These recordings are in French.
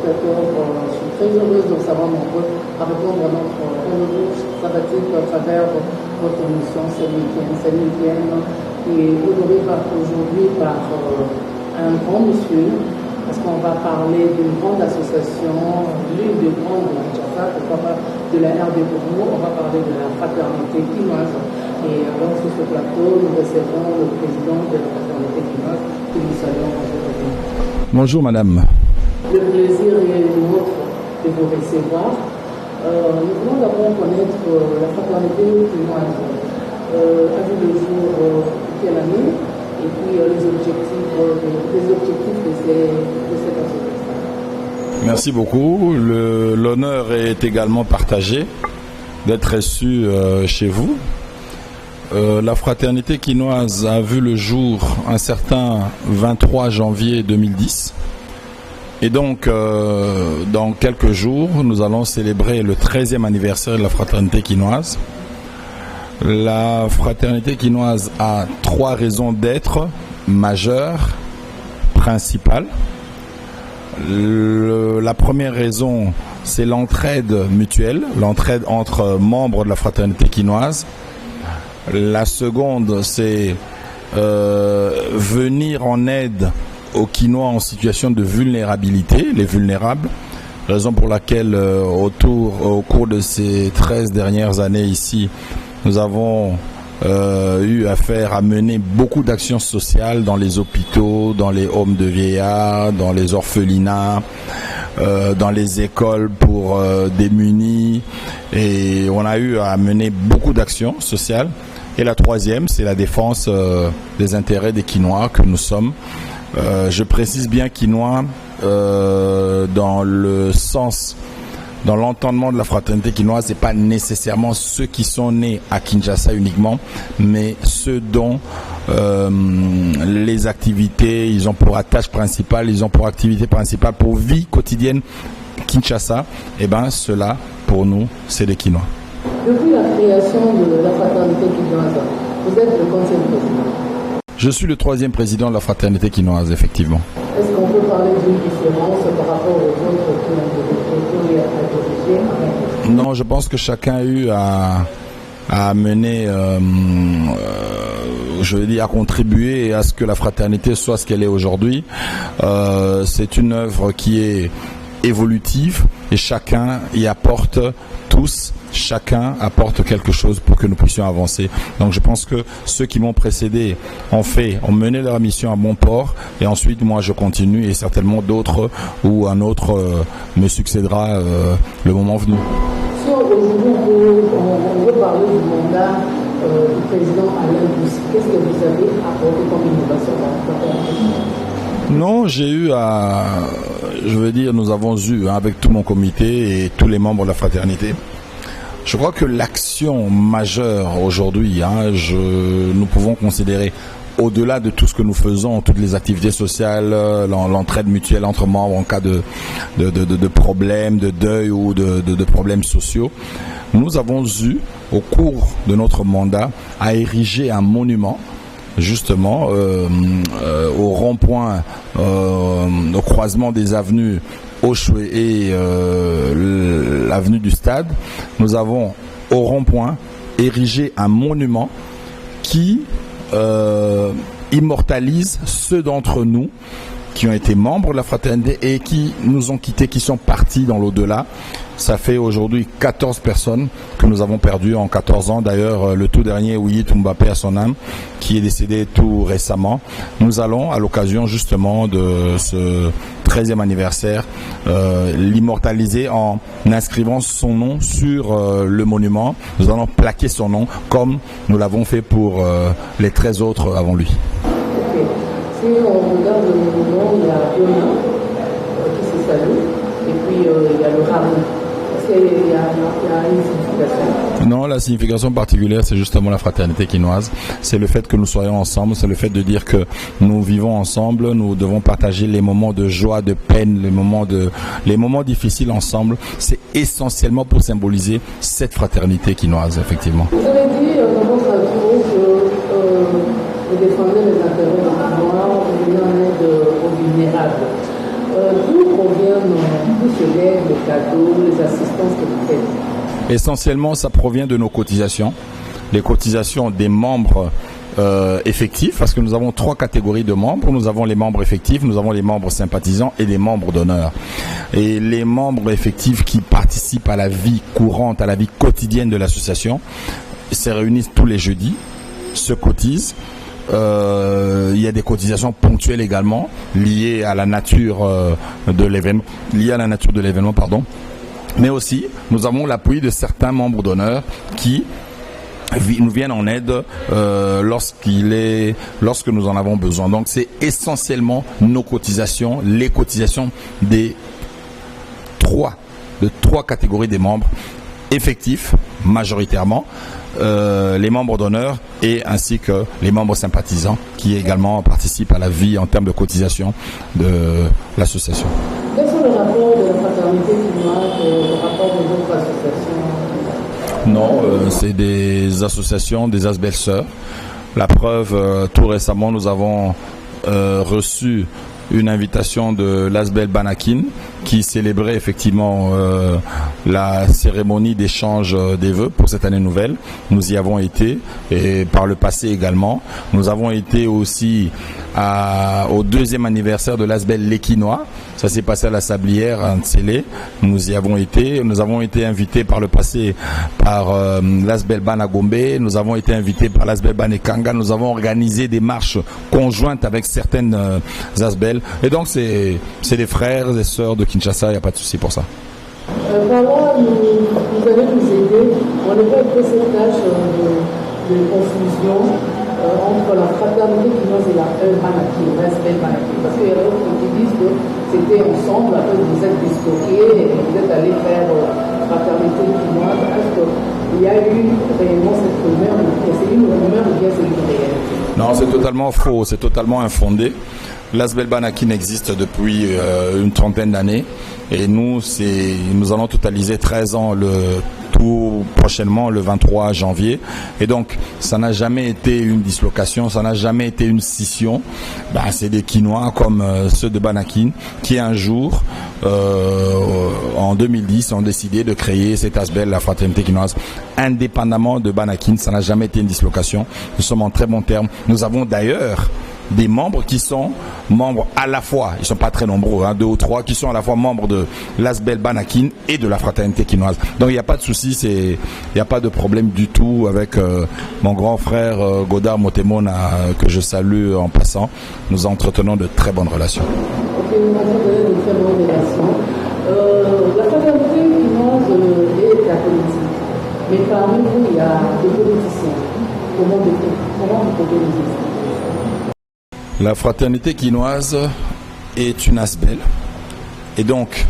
téléspectateurs. Je suis très heureuse de recevoir mon rôle à répondre à notre rendez-vous sabbatique à travers votre émission C'est le week-end. Et aujourd'hui par un grand monsieur, parce qu'on va parler d'une grande association, l'une des grandes de Kinshasa, pourquoi pas de la RD Gourou, on va parler de la fraternité quinoise. Et alors sur ce plateau, nous recevons le président de la fraternité quinoise, que nous saluons aujourd'hui. Bonjour madame. Le plaisir est nôtre de vous recevoir. Nous voulons d'abord connaître la fraternité quinoise. A vu le jour quelle année? Et puis les objectifs de cette association. Merci beaucoup. L'honneur est également partagé d'être reçu chez vous. La fraternité quinoise a vu le jour un certain 23 janvier 2010. Et donc, dans quelques jours, nous allons célébrer le 13e anniversaire de la fraternité quinoise. La fraternité quinoise a 3 raisons d'être majeures, principales. La première raison, c'est l'entraide mutuelle, l'entraide entre membres de la fraternité quinoise. La seconde, c'est venir en aide aux Quinois en situation de vulnérabilité, les vulnérables. Raison pour laquelle, au cours de ces 13 dernières années ici, nous avons eu affaire à mener beaucoup d'actions sociales dans les hôpitaux, dans les homes de vieillards, dans les orphelinats, dans les écoles pour démunis. Et on a eu à mener beaucoup d'actions sociales. Et la troisième, c'est la défense des intérêts des Quinois que nous sommes. Je précise bien Quinois dans le sens... Dans l'entendement de la fraternité quinoise, c'est pas nécessairement ceux qui sont nés à Kinshasa uniquement, mais ceux dont les activités, ils ont pour attache principale, ils ont pour activité principale, pour vie quotidienne Kinshasa. Et ben cela, pour nous, c'est les Quinois. Depuis la création de la fraternité quinoise, vous êtes le 15e président. Je suis le 3e président de la fraternité quinoise, effectivement. Est-ce qu'on peut parler d'une différence par rapport aux autres qui ont été dirigés? Non, je pense que chacun a eu à mener, je veux dire, à contribuer à ce que la fraternité soit ce qu'elle est aujourd'hui. C'est une œuvre qui est évolutive et chacun y apporte chacun apporte quelque chose pour que nous puissions avancer. Donc je pense que ceux qui m'ont précédé ont mené leur mission à bon port et ensuite moi je continue et certainement d'autres ou un autre me succédera le moment venu. Si aujourd'hui on veut parler du mandat du président Alain Boussi, qu'est-ce que vous avez apporté comme innovation dans la fraternité? Non, j'ai eu nous avons eu avec tout mon comité et tous les membres de la fraternité. Je crois que l'action majeure aujourd'hui, nous pouvons considérer au-delà de tout ce que nous faisons, toutes les activités sociales, l'entraide mutuelle entre membres en cas de problèmes, de deuil ou de problèmes sociaux, nous avons eu, au cours de notre mandat, à ériger un monument justement au rond-point, au croisement des avenues Auchoué et l'avenue du Stade. Nous avons au rond-point érigé un monument qui immortalise ceux d'entre nous qui ont été membres de la fraternité et qui nous ont quittés, qui sont partis dans l'au-delà. Ça fait aujourd'hui 14 personnes que nous avons perdues en 14 ans. D'ailleurs, le tout dernier, Ouyi Mbappé à son âme, qui est décédé tout récemment. Nous allons, à l'occasion justement de ce 13e anniversaire, l'immortaliser en inscrivant son nom sur le monument. Nous allons plaquer son nom comme nous l'avons fait pour les 13 autres avant lui. Okay. Si on regarde le monument, il y a deux mains qui se saluent et puis il y a le rameau. Est-ce qu'il y a une signification? Non, la signification particulière, c'est justement la fraternité quinoise. C'est le fait que nous soyons ensemble, c'est le fait de dire que nous vivons ensemble, nous devons partager les moments de joie, de peine, les moments difficiles ensemble. C'est essentiellement pour symboliser cette fraternité quinoise, effectivement. Vous avez dit dans votre intro que vous défendez les intérêts des Quinois, vous venez en aide aux vulnérables. D'où proviennent tous ces aides, les cadeaux, les assistances que vous faites? Essentiellement, ça provient de nos cotisations. Les cotisations des membres effectifs, parce que nous avons 3 catégories de membres. Nous avons les membres effectifs, nous avons les membres sympathisants et les membres d'honneur. Et les membres effectifs qui participent à la vie courante, à la vie quotidienne de l'association, se réunissent tous les jeudis, se cotisent. Il y a des cotisations ponctuelles également liées à la nature de l'événement, pardon. Mais aussi, nous avons l'appui de certains membres d'honneur qui nous viennent en aide lorsque nous en avons besoin. Donc c'est essentiellement nos cotisations, les cotisations de trois catégories des membres effectifs majoritairement, les membres d'honneur et ainsi que les membres sympathisants qui également participent à la vie en termes de cotisation de l'association. Quels sont les rapports de la fraternité chinoise et les rapports des autres associations? Non, c'est des associations, des Asbel-Sœurs. La preuve, tout récemment, nous avons reçu une invitation de l'Asbel Banakin qui célébrait effectivement la cérémonie d'échange des vœux pour cette année nouvelle. Nous y avons été et par le passé également. Nous avons été aussi au 2e anniversaire de l'Asbel Léquinois. Ça s'est passé à la Sablière, à Ntsélé. Nous y avons été. Nous avons été invités par le passé par l'Asbel Banagombe. Nous avons été invités par l'Asbel Banekanga. Nous avons organisé des marches conjointes avec certaines Asbel. Et donc c'est des frères et sœurs de Kinshasa, il n'y a pas de souci pour ça. Voilà, vous allez nous aider. On est pas fait cette tâche de confusion entre la fraternité chinoise et la Asbel Banakin. Parce qu'il y a d'autres qui disent que c'était ensemble, après vous êtes disloqués et vous êtes allés faire fraternité chinoise. Est-ce qu'il y a eu réellement cette rumeur? C'est une rumeur ou bien c'est une réalité? Non, c'est totalement faux, c'est totalement infondé. L'Asbel Banakin existe depuis une trentaine d'années et nous allons totaliser 13 ans tout prochainement le 23 janvier et donc ça n'a jamais été une dislocation, ça n'a jamais été une scission. C'est des Quinois comme ceux de Banakin qui un jour en 2010 ont décidé de créer cette Asbel, la fraternité quinoise, indépendamment de Banakin. Ça n'a jamais été une dislocation, nous sommes en très bons termes. Nous avons d'ailleurs des membres qui sont membres à la fois, ils ne sont pas très nombreux, 2 ou 3, qui sont à la fois membres de l'Asbel Banakin et de la fraternité quinoise. Donc il n'y a pas de souci, il n'y a pas de problème du tout avec mon grand frère Godard Motemona, que je salue en passant. Nous entretenons de très bonnes relations. Ok, nous entretenons de très bonnes relations. La fraternité quinoise est la politique, mais parmi vous, il y a des politiciens. Comment vous pouvez nous expliquer? La fraternité quinoise est une Asbel et donc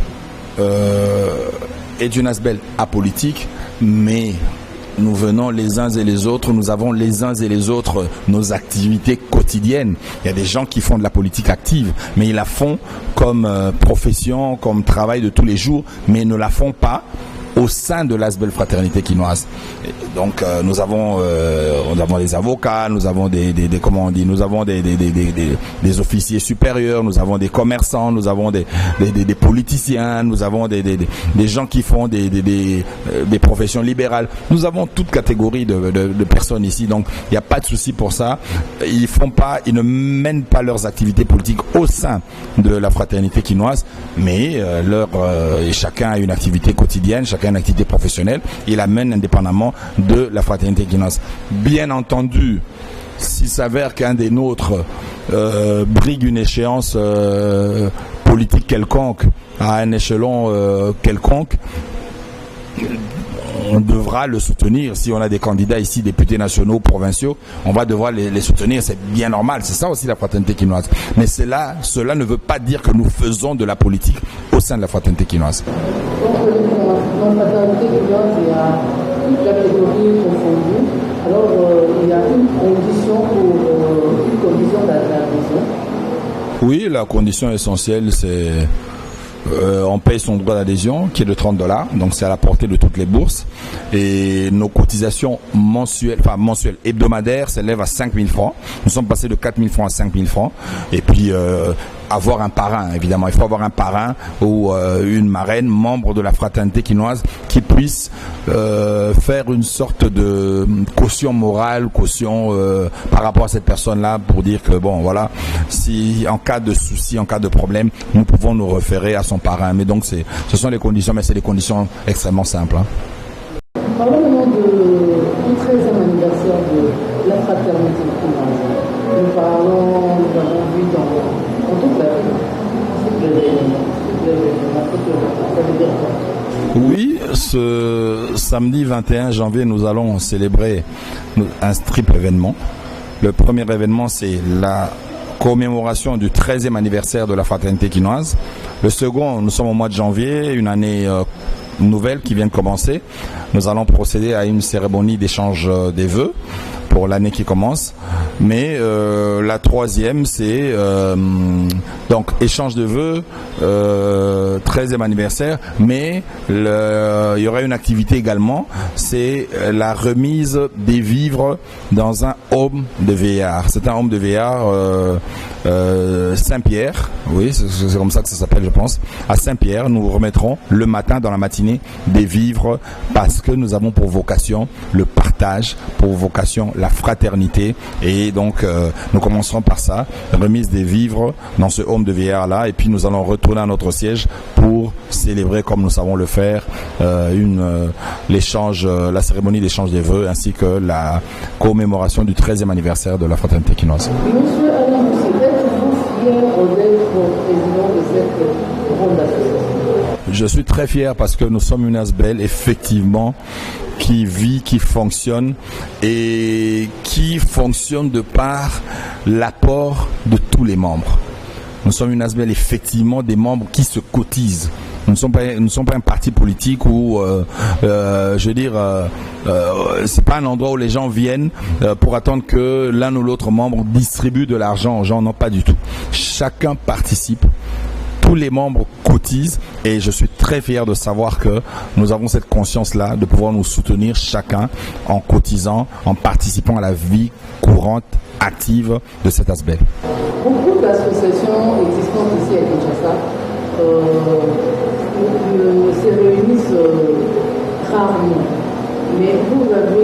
est une Asbel apolitique, mais nous venons les uns et les autres, nous avons les uns et les autres nos activités quotidiennes. Il y a des gens qui font de la politique active, mais ils la font comme profession, comme travail de tous les jours, mais ils ne la font pas au sein de l'Asbel fraternité quinoise. Donc nous avons des avocats, nous avons nous avons des officiers supérieurs, nous avons des commerçants, nous avons des politiciens, nous avons des gens qui font des professions libérales. Nous avons toute catégorie de personnes ici, donc il n'y a pas de souci pour ça. Ils ne mènent pas leurs activités politiques au sein de la fraternité quinoise, mais chacun a une activité quotidienne, chacun a une activité professionnelle, il la mène indépendamment de la fraternité quinoise. Bien entendu, s'il s'avère qu'un des nôtres brigue une échéance politique quelconque à un échelon quelconque, on devra le soutenir. Si on a des candidats ici, députés nationaux, provinciaux, on va devoir les soutenir. C'est bien normal. C'est ça aussi la fraternité quinoise. Mais cela ne veut pas dire que nous faisons de la politique au sein de la fraternité quinoise. Donc, dans la fraternité quinoise, il y a toute catégorie confondue. Alors, il y a une condition d'adhésion. Oui, la condition essentielle, c'est on paye son droit d'adhésion qui est de $30, donc c'est à la portée de toutes les bourses, et nos cotisations mensuelles, hebdomadaires s'élèvent à 5 000 francs. Nous sommes passés de 4 000 francs à 5 000 francs, et puis avoir un parrain, évidemment. Il faut avoir un parrain ou une marraine, membre de la fraternité quinoise, qui puisse faire une sorte de caution morale, caution par rapport à cette personne-là, pour dire que bon, voilà, si en cas de souci, en cas de problème, nous pouvons nous référer à son parrain. Mais donc ce sont les conditions, mais c'est des conditions extrêmement simples. Parlons maintenant du 13e anniversaire de la fraternité quinoise. Nous avons vu dans toute la vie, oui, ce samedi 21 janvier, nous allons célébrer un triple événement. Le premier événement, c'est la commémoration du 13e anniversaire de la fraternité quinoise. Le second, nous sommes au mois de janvier, une année nouvelle qui vient de commencer. Nous allons procéder à une cérémonie d'échange des vœux pour l'année qui commence. Mais la troisième, c'est donc échange de vœux, 13e anniversaire, mais il y aura une activité également, c'est la remise des vivres dans un home de vieillard. C'est un home de vieillard Saint-Pierre, oui, c'est comme ça que ça s'appelle, je pense. À Saint-Pierre, nous remettrons le matin, dans la matinée, des vivres parce que nous avons pour vocation le partage, pour vocation la fraternité. Et donc, nous commencerons par ça, remise des vivres dans ce home de vieillard-là. Et puis, nous allons retourner à notre siège pour célébrer, comme nous savons le faire, l'échange, la cérémonie d'échange des vœux ainsi que la commémoration du 13e anniversaire de la fraternité quinoise. Monsieur Alain, vous êtes fier d'être président de cette grande association? Je suis très fier parce que nous sommes une ASBEL, effectivement, qui vit, qui fonctionne et qui fonctionne de par l'apport de tous les membres. Nous sommes une ASBEL, effectivement, des membres qui se cotisent. Nous ne sommes pas un parti politique où, je veux dire, c'est pas un endroit où les gens viennent pour attendre que l'un ou l'autre membre distribue de l'argent aux gens. Non, pas du tout. Chacun participe. Tous les membres cotisent et je suis très fier de savoir que nous avons cette conscience-là de pouvoir nous soutenir chacun en cotisant, en participant à la vie courante, active de cette ASBEL. Beaucoup d'associations existantes ici à Kinshasa se réunissent rarement, mais vous avez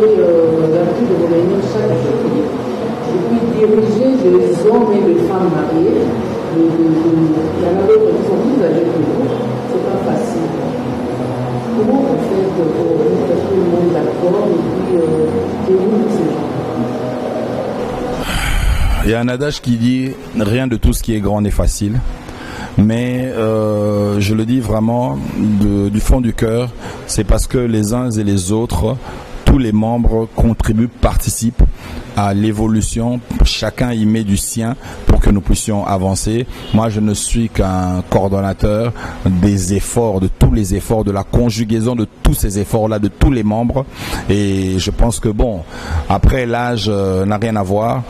l'habitude de vous réunir chaque jeudi et puis diriger les hommes et les femmes mariées. Il y en a d'autres qui sont plus âgés que vous, c'est pas facile. Comment vous faites pour mettre tout le monde d'accord et puis dérouler ces gens? Il y a un adage qui dit rien de tout ce qui est grand n'est facile. Mais je le dis vraiment du fond du cœur, c'est parce que les uns et les autres, tous les membres contribuent, participent à l'évolution. Chacun y met du sien pour que nous puissions avancer. Moi, je ne suis qu'un coordonnateur des efforts, de tous les efforts, de la conjugaison de tous ces efforts-là, de tous les membres. Et je pense que bon, après l'âge n'a rien à voir.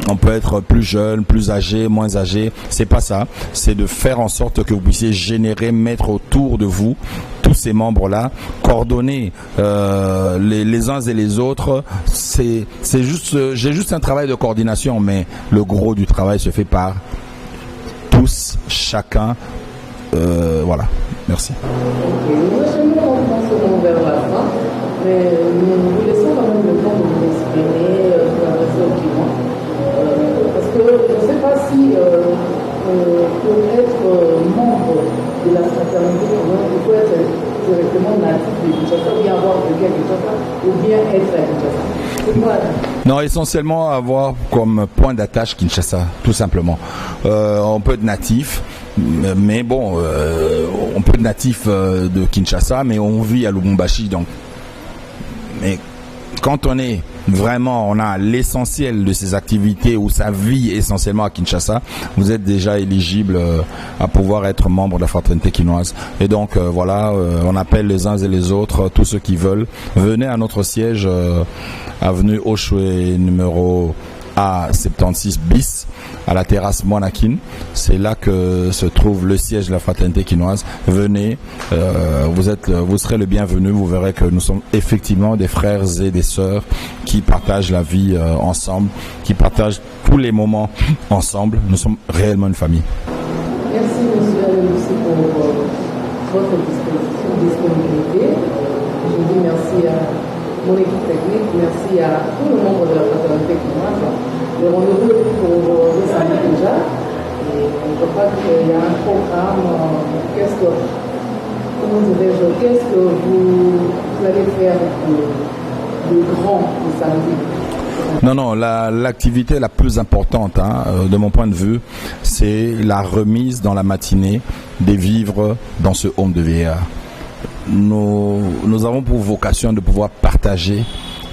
On peut être plus jeune, plus âgé, moins âgé. C'est pas ça. C'est de faire en sorte que vous puissiez générer, mettre autour de vous tous ces membres-là, coordonner les uns et les autres. C'est juste, j'ai juste un travail de coordination, mais le gros du travail se fait par tous, chacun. Voilà. Merci. Nous allons vers la fin, mais nous vous laissons quand même le temps de vous exprimer, de s'adresser au client. Parce que je ne sais pas si pour être membre de la fraternité, il faut être directement natif de Kinshasa, ou bien avoir vécu à Kinshasa, ou bien être à Kinshasa. C'est quoi? Non, essentiellement avoir comme point d'attache Kinshasa, tout simplement. On peut être natif, mais bon, on peut être natif de Kinshasa, mais on vit à Lubumbashi, donc. Mais quand on est vraiment, on a l'essentiel de ses activités ou sa vie essentiellement à Kinshasa, vous êtes déjà éligible à pouvoir être membre de la fraternité quinoise. Et donc voilà, on appelle les uns et les autres, tous ceux qui veulent, venez à notre siège, avenue Oshwe numéro A76 bis, à la terrasse Monaquine. C'est là que se trouve le siège de la fraternité quinoise. Venez, vous serez le bienvenu. Vous verrez que nous sommes effectivement des frères et des sœurs qui partagent la vie ensemble, qui partagent tous les moments ensemble. Nous sommes réellement une famille. Merci monsieur aussi pour votre disponibilité. Je dis merci à mon équipe technique, merci à tous les membres de la fraternité quinoise. Le rendez-vous est pour le samedi déjà. Et je crois qu'il y a un programme. Qu'est-ce que vous allez faire de grand le samedi? Non, l'activité la plus importante, de mon point de vue, c'est la remise dans la matinée des vivres dans ce home de vieillard. Nous avons pour vocation de pouvoir partager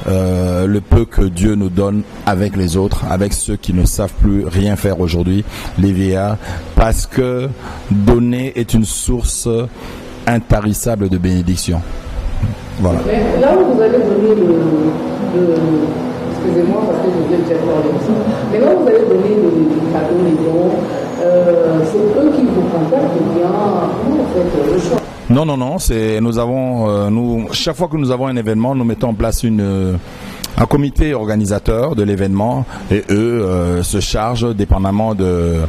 le peu que Dieu nous donne avec les autres, avec ceux qui ne savent plus rien faire aujourd'hui, les vieillards, parce que donner est une source intarissable de bénédiction. Voilà. Mais là où vous allez donner excusez-moi parce que je viens de parler aussi, mais là où vous allez donner les cadeaux, les dons, c'est eux qui vous contactent ou bien comment vous faites le choix? Non, chaque fois que nous avons un événement, nous mettons en place un comité organisateur de l'événement et eux se chargent dépendamment de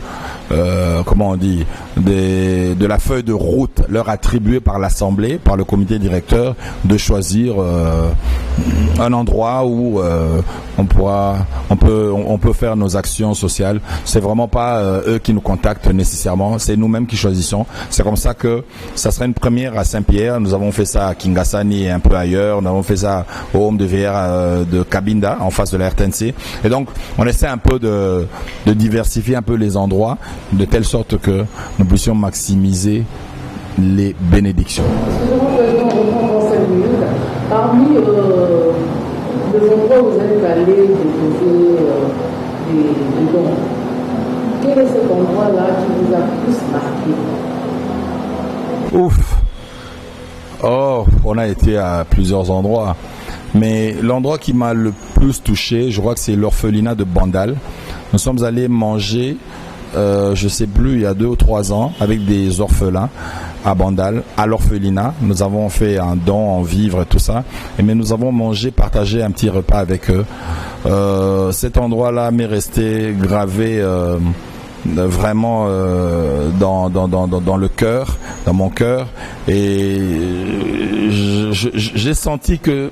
de la feuille de route leur attribuée par l'Assemblée, par le comité directeur, de choisir un endroit où on peut faire nos actions sociales. C'est vraiment pas eux qui nous contactent nécessairement, c'est nous-mêmes qui choisissons. C'est comme ça que ça sera une première à Saint-Pierre. Nous avons fait ça à Kingasani et un peu ailleurs. Nous avons fait ça au Home de VR de Cabinda, en face de la RTNC. Et donc, on essaie un peu de diversifier un peu les endroits, de telle sorte que nous puissions maximiser les bénédictions. Parmi les endroits où vous êtes allé déposer des dons, quel est cet endroit-là qui vous a plus marqué? Ouf! Oh, on a été à plusieurs endroits. Mais l'endroit qui m'a le plus touché, je crois que c'est l'orphelinat de Bandal. Nous sommes allés manger, je sais plus, il y a 2 ou 3 ans, avec des orphelins à Bandal, à l'orphelinat. Nous avons fait un don en vivres et tout ça. Mais nous avons mangé, partagé un petit repas avec eux. Cet endroit-là m'est resté gravé vraiment dans le cœur, dans mon cœur. Et j'ai senti que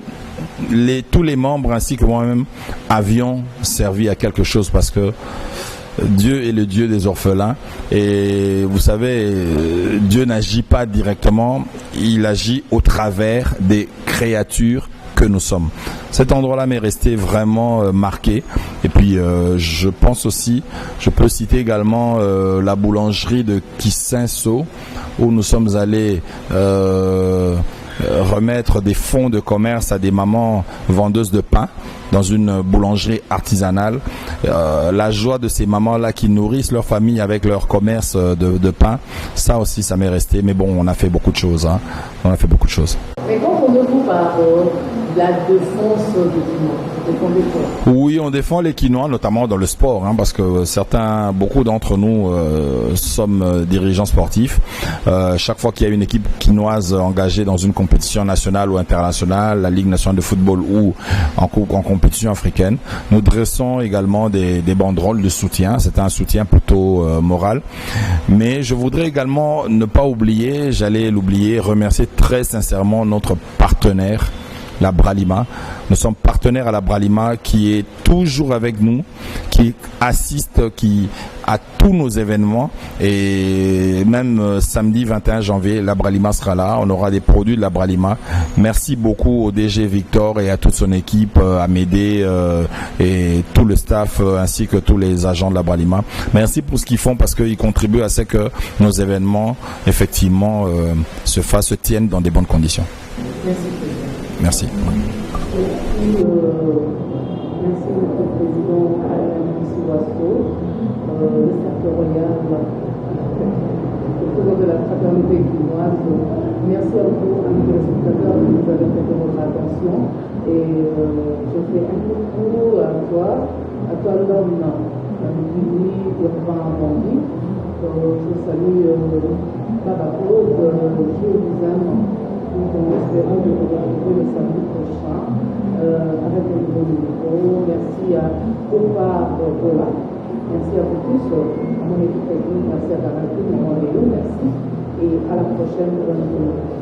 tous les membres ainsi que moi-même avions servi à quelque chose, parce que Dieu est le Dieu des orphelins et vous savez, Dieu n'agit pas directement, il agit au travers des créatures que nous sommes. Cet endroit-là m'est resté vraiment marqué. Et puis je pense aussi, je peux citer également la boulangerie de Kissinso, où nous sommes allés remettre des fonds de commerce à des mamans vendeuses de pain dans une boulangerie artisanale. La joie de ces mamans-là qui nourrissent leur famille avec leur commerce de pain, ça aussi, ça m'est resté. Mais bon, on a fait beaucoup de choses. On a fait beaucoup de choses. Mais comprenez-vous par la défense du Quinois? Oui, on défend les Quinois, notamment dans le sport, parce que beaucoup d'entre nous sommes dirigeants sportifs. Chaque fois qu'il y a une équipe quinoise engagée dans une compétition nationale ou internationale, la Ligue nationale de football ou en compétition africaine, nous dressons également des banderoles de soutien. C'est un soutien plutôt moral. Mais je voudrais également ne pas oublier, remercier très sincèrement notre partenaire, la Bralima. Nous sommes partenaires à la Bralima, qui est toujours avec nous, qui assiste à tous nos événements, et même samedi 21 janvier, la Bralima sera là. On aura des produits de la Bralima. Merci beaucoup au DG Victor et à toute son équipe, à Médé et tout le staff, ainsi que tous les agents de la Bralima. Merci pour ce qu'ils font, parce qu'ils contribuent à ce que nos événements effectivement se tiennent dans des bonnes conditions. Merci. Merci, Monsieur le Président Alain Souasso, le secrétaire royal, le président de la fraternité quinoise. Merci à vous, amis téléspectateurs, de nous avoir prêté votre attention. Et je fais un coucou à toi, à l'homme qui lui devant Bondi. Je salue Baba Claude, je vous aime. Nous espérons de vous retrouver le samedi prochain avec un nouveau numéro. Merci à Opa Bola. Merci à vous tous, à mon équipe technique, merci à Daratou, à mon Léo, merci. Et à la prochaine pour un nouveau numéro.